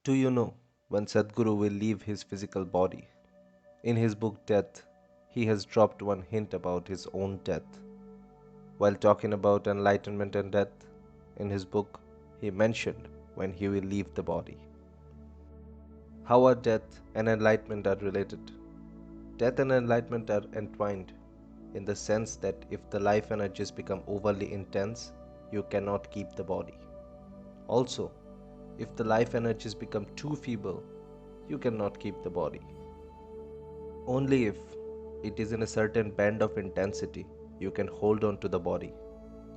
Do you know when Sadhguru will leave his physical body? In his book Death, he has dropped one hint about his own death. While talking about enlightenment and death, in his book, he mentioned when he will leave the body. How are death and enlightenment are related? Death and enlightenment are entwined in the sense that if the life energies become overly intense, you cannot keep the body. Also, if the life energies become too feeble, you cannot keep the body. Only if it is in a certain band of intensity, you can hold on to the body.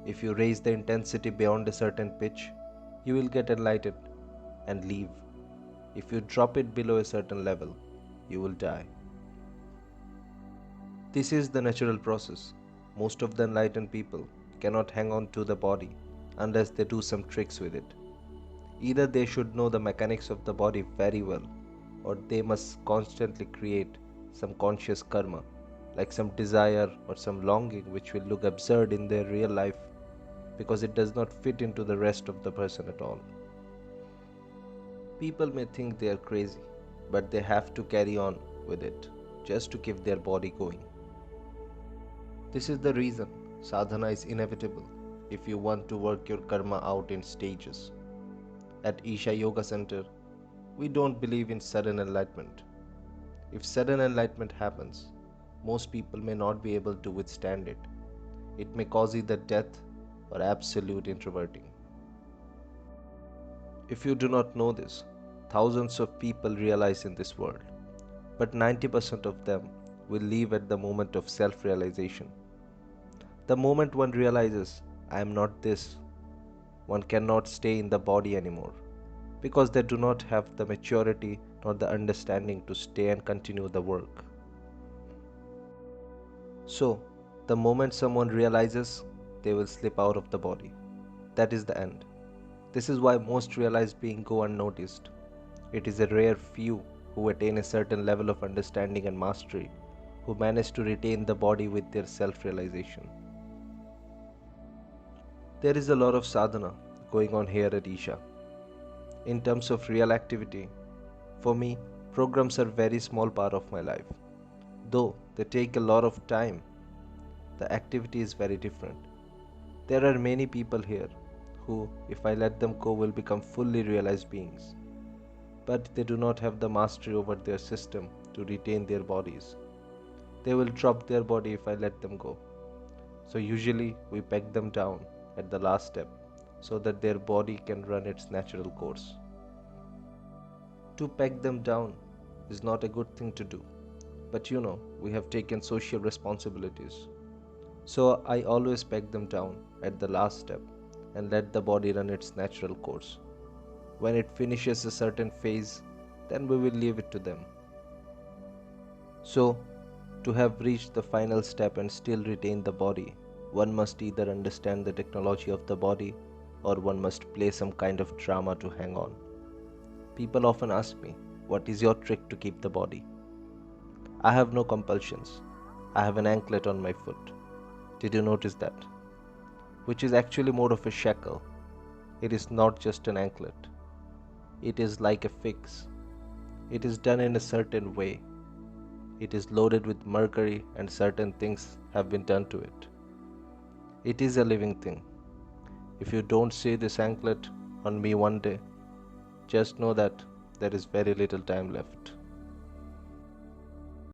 If you raise the intensity beyond a certain pitch, you will get enlightened and leave. If you drop it below a certain level, you will die. This is the natural process. Most of the enlightened people cannot hang on to the body unless they do some tricks with it. Either they should know the mechanics of the body very well, or they must constantly create some conscious karma, like some desire or some longing which will look absurd in their real life because it does not fit into the rest of the person at all. People may think they are crazy, but they have to carry on with it just to keep their body going. This is the reason sadhana is inevitable if you want to work your karma out in stages. At Isha Yoga Center, we don't believe in sudden enlightenment. If sudden enlightenment happens, most people may not be able to withstand it. It may cause either death or absolute introverting. If you do not know this, thousands of people realize in this world, but 90% of them will leave at the moment of self realization. The moment one realizes, I am not this, one cannot stay in the body anymore because they do not have the maturity nor the understanding to stay and continue the work. So, the moment someone realizes, they will slip out of the body. That is the end. This is why most realized beings go unnoticed. It is a rare few who attain a certain level of understanding and mastery who manage to retain the body with their self realization. There is a lot of sadhana going on here at Isha. In terms of real activity, for me, programs are a very small part of my life. Though they take a lot of time, the activity is very different. There are many people here who, if I let them go, will become fully realized beings. But they do not have the mastery over their system to retain their bodies. They will drop their body if I let them go. So usually we peg them down at the last step so that their body can run its natural course. To peg them down is not a good thing to do, but we have taken social responsibilities. So I always peg them down at the last step and let the body run its natural course. When it finishes a certain phase, then we will leave it to them. So, to have reached the final step and still retain the body, one must either understand the technology of the body or one must play some kind of drama to hang on. People often ask me, what is your trick to keep the body? I have no compulsions. I have an anklet on my foot. Did you notice that? Which is actually more of a shackle. It is not just an anklet. It is like a fix. It is done in a certain way. It is loaded with mercury and certain things have been done to it. It is a living thing. If you don't see this anklet on me one day, just know that there is very little time left.